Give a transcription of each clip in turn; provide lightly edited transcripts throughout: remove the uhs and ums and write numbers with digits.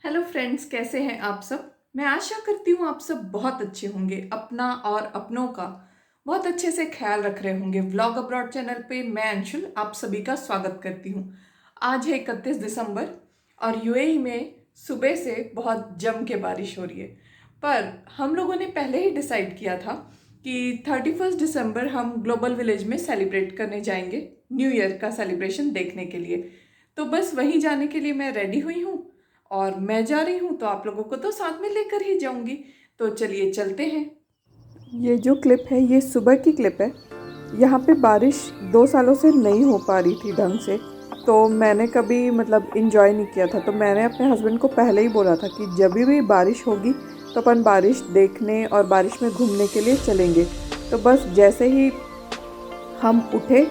Hello friends, कैसे हैं आप सब। मैं आशा करती हूँ आप सब बहुत अच्छे होंगे, अपना और अपनों का बहुत अच्छे से ख्याल रख रहे होंगे। व्लॉग अब्रॉड चैनल पे मैं अंशुल आप सभी का स्वागत करती हूँ। आज है 31 दिसंबर और यूएई में सुबह से बहुत जम के बारिश हो रही है। पर हम लोगों ने पहले ही डिसाइड किया था कि 31 दिसंबर हम ग्लोबल विलेज में सेलिब्रेट करने जाएंगे, न्यू ईयर का सेलिब्रेशन देखने के लिए। तो बस वहीं जाने के लिए मैं रेडी हुई हूँ और मैं जा रही हूँ, तो आप लोगों को तो साथ में लेकर ही जाऊंगी। तो चलिए चलते हैं। ये जो क्लिप है ये सुबह की क्लिप है। यहाँ पे बारिश 2 सालों से नहीं हो पा रही थी ढंग से, तो मैंने कभी इंजॉय नहीं किया था। तो मैंने अपने हस्बैंड को पहले ही बोला था कि जब भी बारिश होगी तो अपन बारिश देखने और बारिश में घूमने के लिए चलेंगे। तो बस जैसे ही हम उठे,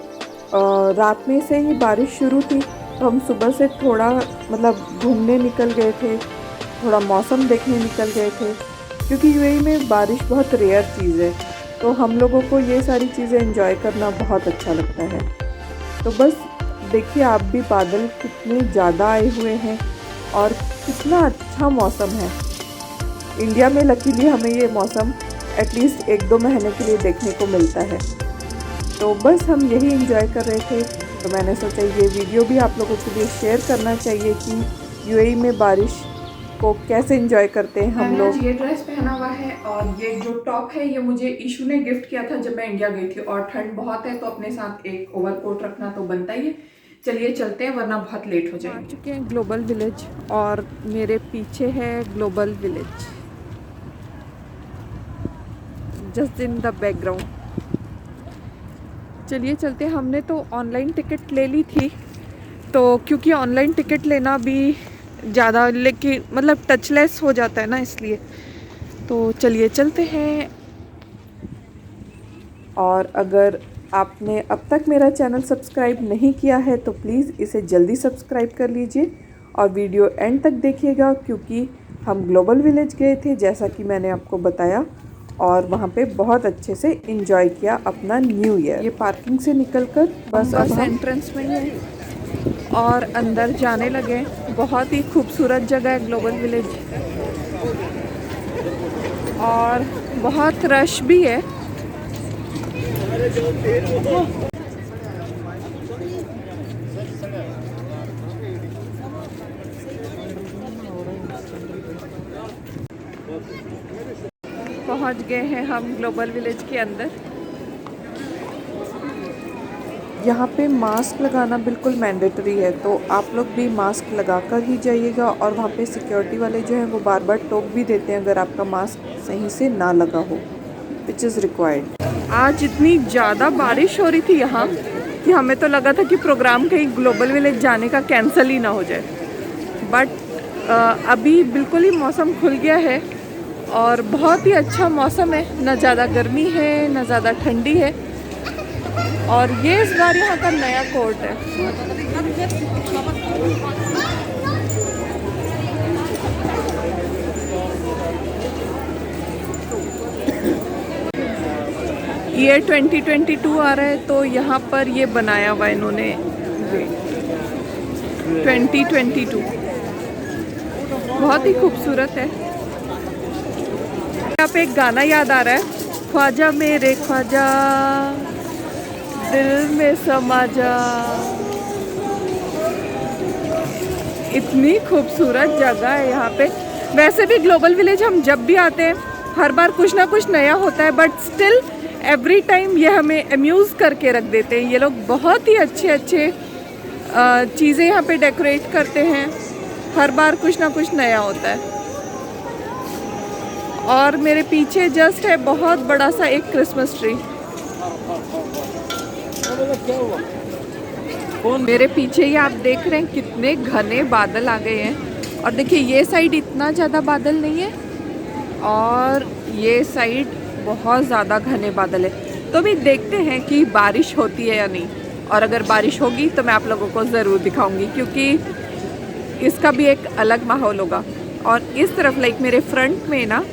रात में से ही बारिश शुरू थी, तो हम सुबह से थोड़ा घूमने निकल गए थे, थोड़ा मौसम देखने निकल गए थे, क्योंकि यूएई में बारिश बहुत रेयर चीज़ है। तो हम लोगों को ये सारी चीज़ें एंजॉय करना बहुत अच्छा लगता है। तो बस देखिए आप भी, बादल कितने ज़्यादा आए हुए हैं और कितना अच्छा मौसम है। इंडिया में लकीली हमें ये मौसम एटलीस्ट 1-2 महीने के लिए देखने को मिलता है। तो बस हम यही एंजॉय कर रहे थे। तो मैंने सोचा ये वीडियो भी आप लोगों के लिए शेयर करना चाहिए कि यूएई में बारिश को कैसे एंजॉय करते हैं हम लोग। ये ड्रेस पहना हुआ है और ये जो टॉप है ये मुझे ईशू ने गिफ्ट किया था जब मैं इंडिया गई थी, और ठंड बहुत है तो अपने साथ एक ओवरकोट रखना तो बनता ही है। चलिए चलते हैं वरना बहुत लेट हो जाएंगे। आ चुके हैं ग्लोबल विलेज और मेरे पीछे है global village, just in the background. चलिए चलते हैं। हमने तो ऑनलाइन टिकट ले ली थी, तो क्योंकि ऑनलाइन टिकट लेना भी ज़्यादा टचलेस हो जाता है ना, इसलिए। तो चलिए चलते हैं। और अगर आपने अब तक मेरा चैनल सब्सक्राइब नहीं किया है तो प्लीज़ इसे जल्दी सब्सक्राइब कर लीजिए और वीडियो एंड तक देखिएगा, क्योंकि हम ग्लोबल विलेज गए थे जैसा कि मैंने आपको बताया, और वहाँ पे बहुत अच्छे से एंजॉय किया अपना न्यू ईयर। ये पार्किंग से निकलकर बस एंट्रेंस में है और अंदर जाने लगे। बहुत ही खूबसूरत जगह है ग्लोबल विलेज और बहुत रश भी है। पहुंच गए हैं हम ग्लोबल विलेज के अंदर। यहाँ पे मास्क लगाना बिल्कुल मैंडेटरी है, तो आप लोग भी मास्क लगा कर ही जाइएगा। और वहाँ पे सिक्योरिटी वाले जो हैं वो बार बार टोक भी देते हैं अगर आपका मास्क सही से ना लगा हो, विच इज़ रिक्वायर्ड। आज इतनी ज़्यादा बारिश हो रही थी यहाँ कि हमें तो लगा था कि प्रोग्राम कहीं ग्लोबल विलेज जाने का कैंसिल ही ना हो जाए। बट अभी बिल्कुल ही मौसम खुल गया है और बहुत ही अच्छा मौसम है, ना ज़्यादा गर्मी है ना ज़्यादा ठंडी है। और ये इस बार यहाँ का नया कोर्ट है। ईयर 2022 आ रहा है, तो यहाँ पर ये बनाया हुआ इन्होंने 2022। बहुत ही खूबसूरत है। यहाँ पे एक गाना याद आ रहा है, ख्वाजा मेरे ख्वाजा दिल में समा जा। इतनी खूबसूरत जगह है यहाँ पे। वैसे भी ग्लोबल विलेज हम जब भी आते हैं हर बार कुछ ना कुछ नया होता है, बट स्टिल एवरी टाइम ये हमें अम्यूज़ करके रख देते हैं। ये लोग बहुत ही अच्छे अच्छे चीज़ें यहाँ पे डेकोरेट करते हैं, हर बार कुछ ना कुछ नया होता है। और मेरे पीछे जस्ट है बहुत बड़ा सा एक क्रिसमस ट्री। मेरे पीछे ही आप देख रहे हैं कितने घने बादल आ गए हैं। और देखिए ये साइड इतना ज़्यादा बादल नहीं है और ये साइड बहुत ज़्यादा घने बादल है। तो भी देखते हैं कि बारिश होती है या नहीं, और अगर बारिश होगी तो मैं आप लोगों को ज़रूर दिखाऊंगी, क्योंकि इसका भी एक अलग माहौल होगा। और इस तरफ मेरे फ्रंट में ना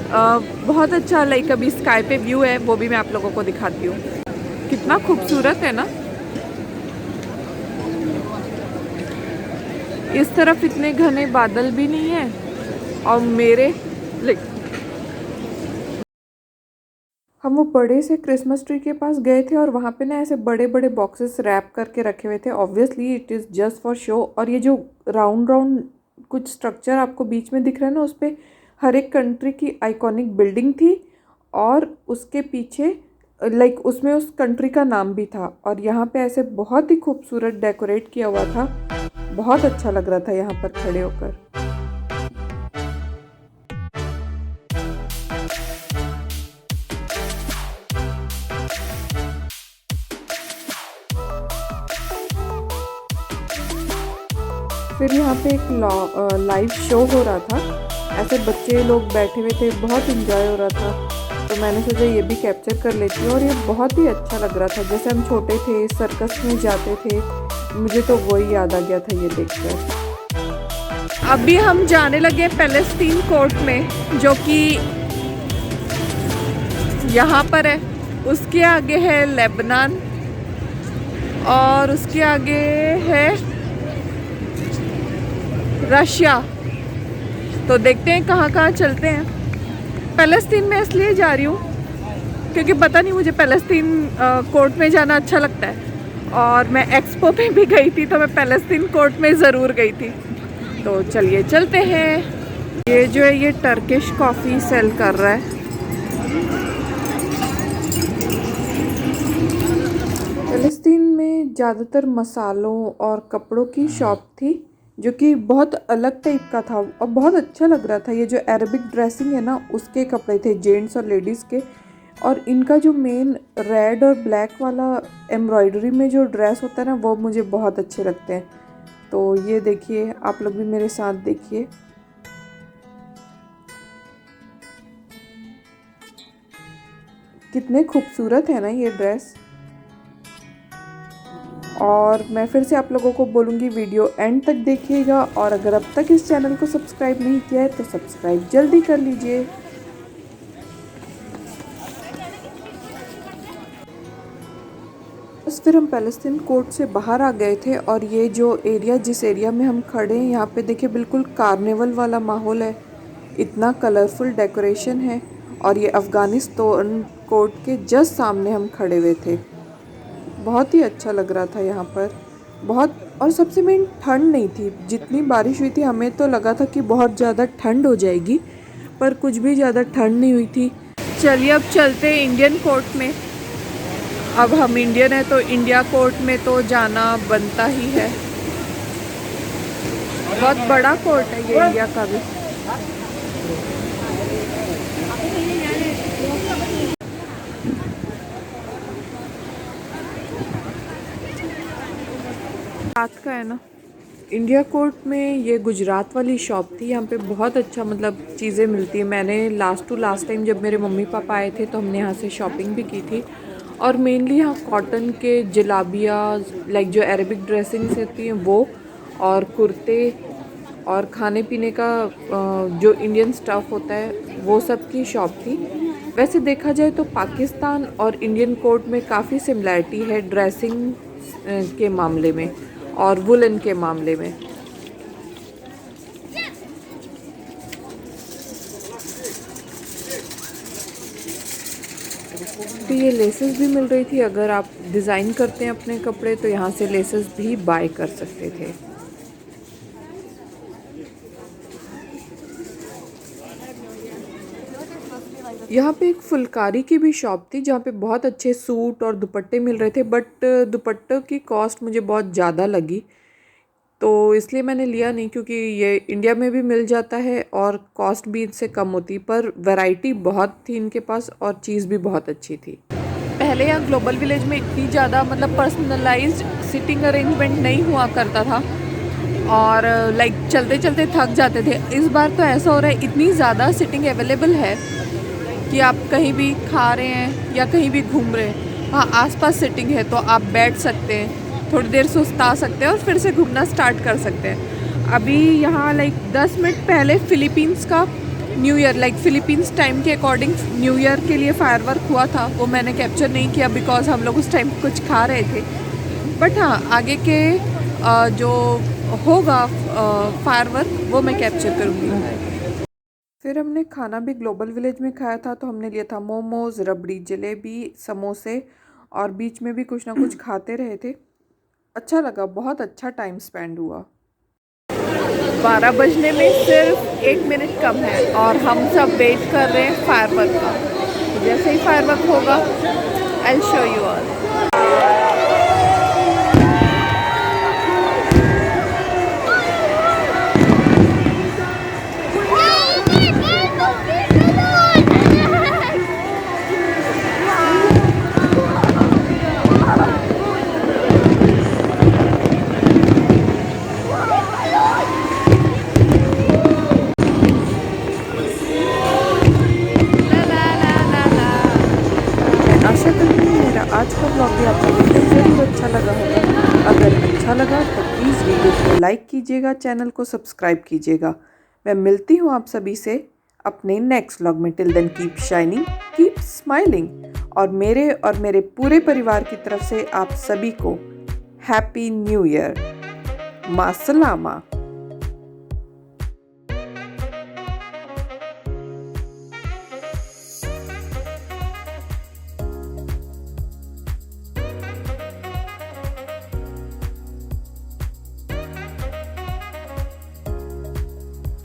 बहुत अच्छा अभी स्काई पे व्यू है, वो भी मैं आप लोगों को दिखाती हूँ। कितना खूबसूरत है ना। इस तरफ इतने घने बादल भी नहीं है और मेरे लाइक हम वो बड़े से क्रिसमस ट्री के पास गए थे और वहाँ पे ना ऐसे बड़े बड़े बॉक्सेस रैप करके रखे हुए थे। Obviously it is just for show. और ये जो राउंड राउंड कुछ स्ट्रक्चर आपको बीच में दिख रहा है ना, उस पर हर एक कंट्री की आइकॉनिक बिल्डिंग थी और उसके पीछे लाइक उसमें उस कंट्री का नाम भी था। और यहाँ पे ऐसे बहुत ही खूबसूरत डेकोरेट किया हुआ था, बहुत अच्छा लग रहा था यहाँ पर खड़े होकर। फिर यहाँ पे एक लाइव शो हो रहा था, ऐसे बच्चे लोग बैठे हुए थे, बहुत इंजॉय हो रहा था। तो मैंने सोचा ये भी कैप्चर कर लेती हूँ और ये बहुत ही अच्छा लग रहा था। जैसे हम छोटे थे सर्कस में जाते थे, मुझे तो वही याद आ गया था ये देखकर। अभी हम जाने लगे पैलेस्टीन कोर्ट में, जो कि यहाँ पर है। उसके आगे है लेबनान और उसके आगे है रशिया। तो देखते हैं कहाँ कहाँ चलते हैं। पैलेस्तीन में इसलिए जा रही हूँ क्योंकि पता नहीं मुझे पैलेस्तीन कोर्ट में जाना अच्छा लगता है और मैं एक्सपो पे भी गई थी तो मैं पैलेस्तीन कोर्ट में ज़रूर गई थी। तो चलिए चलते हैं। ये जो है ये टर्किश कॉफ़ी सेल कर रहा है। पैलेस्तीन में ज़्यादातर मसालों और कपड़ों की शॉप थी, जो कि बहुत अलग टाइप का था और बहुत अच्छा लग रहा था। ये जो अरबिक ड्रेसिंग है ना, उसके कपड़े थे जेंट्स और लेडीज़ के। और इनका जो मेन रेड और ब्लैक वाला एम्ब्रॉयडरी में जो ड्रेस होता है ना, वो मुझे बहुत अच्छे लगते हैं। तो ये देखिए, आप लोग भी मेरे साथ देखिए। कितने खूबसूरत है ना ये ड्रेस। और मैं फिर से आप लोगों को बोलूँगी वीडियो एंड तक देखिएगा और अगर अब तक इस चैनल को सब्सक्राइब नहीं किया है तो सब्सक्राइब जल्दी कर लीजिए। बस फिर हम पैलेस्तीन कोर्ट से बाहर आ गए थे और ये जो एरिया, जिस एरिया में हम खड़े हैं, यहाँ पे देखिए बिल्कुल कार्निवल वाला माहौल है। इतना कलरफुल डेकोरेशन है और ये अफ़गानिस्तान कोर्ट के जस्ट सामने हम खड़े हुए थे। बहुत ही अच्छा लग रहा था यहाँ पर बहुत। और सबसे मेन ठंड नहीं थी। जितनी बारिश हुई थी हमें तो लगा था कि बहुत ज़्यादा ठंड हो जाएगी, पर कुछ भी ज़्यादा ठंड नहीं हुई थी। चलिए अब चलते हैं इंडियन कोर्ट में। अब हम इंडियन हैं तो इंडिया कोर्ट में तो जाना बनता ही है। बहुत बड़ा कोर्ट है ये इंडिया का भी। रात का है ना। इंडिया कोर्ट में ये गुजरात वाली शॉप थी। यहाँ पे बहुत अच्छा मतलब चीज़ें मिलती है। मैंने लास्ट टाइम जब मेरे मम्मी पापा आए थे तो हमने यहाँ से शॉपिंग भी की थी। और मेनली यहाँ कॉटन के जलाबिया, लाइक जो अरेबिक ड्रेसिंग्स होती हैं वो, और कुर्ते और खाने पीने का जो इंडियन स्टफ़ होता है वो सब की शॉप थी। वैसे देखा जाए तो पाकिस्तान और इंडियन कोर्ट में काफ़ी सिमिलैरिटी है ड्रेसिंग के मामले में और वुलन के मामले में। तो ये लेसेस भी मिल रही थी। अगर आप डिज़ाइन करते हैं अपने कपड़े तो यहाँ से लेसेस भी बाय कर सकते थे। यहाँ पे एक फुलकारी की भी शॉप थी जहाँ पे बहुत अच्छे सूट और दुपट्टे मिल रहे थे, बट दुपट्टों की कॉस्ट मुझे बहुत ज़्यादा लगी तो इसलिए मैंने लिया नहीं, क्योंकि ये इंडिया में भी मिल जाता है और कॉस्ट भी इनसे कम होती। पर वैरायटी बहुत थी इनके पास और चीज़ भी बहुत अच्छी थी। पहले यहाँ ग्लोबल विलेज में इतनी ज़्यादा मतलब पर्सनलाइज्ड सिटिंग अरेंजमेंट नहीं हुआ करता था और लाइक चलते चलते थक जाते थे। इस बार तो ऐसा हो रहा है, इतनी ज़्यादा सिटिंग अवेलेबल है कि आप कहीं भी खा रहे हैं या कहीं भी घूम रहे हैं, वहाँ आसपास सिटिंग है तो आप बैठ सकते हैं, थोड़ी देर सुस्ता सकते हैं और फिर से घूमना स्टार्ट कर सकते हैं। अभी यहाँ लाइक 10 मिनट पहले फ़िलीपींस का new year, like Philippines time के अकॉर्डिंग न्यू ईयर के लिए फायरवर्क हुआ था। वो मैंने कैप्चर नहीं किया बिकॉज हम लोग उस टाइम कुछ खा रहे थे। बट हाँ, आगे के जो होगा फायरवर्क, वो मैं कैप्चर करूँगी। फिर हमने खाना भी ग्लोबल विलेज में खाया था, तो हमने लिया था मोमोज, रबड़ी, जलेबी, समोसे और बीच में भी कुछ ना कुछ खाते रहे थे। अच्छा लगा, बहुत अच्छा टाइम स्पेंड हुआ। 12 बजने में सिर्फ 1 मिनट कम है और हम सब वेट कर रहे हैं फायरवर्क का। जैसे ही फायरवर्क होगा, I will show you all. आशा करती हूँ मेरा आज का ब्लॉग भी आप लोगों को ज़रूर अच्छा लगा होगा। अगर अच्छा लगा तो प्लीज़ वीडियो को लाइक कीजिएगा, चैनल को सब्सक्राइब कीजिएगा। मैं मिलती हूँ आप सभी से अपने नेक्स्ट व्लॉग में। Till then keep shining, keep smiling. और मेरे पूरे परिवार की तरफ से आप सभी को हैप्पी न्यू ईयर। मासलामा।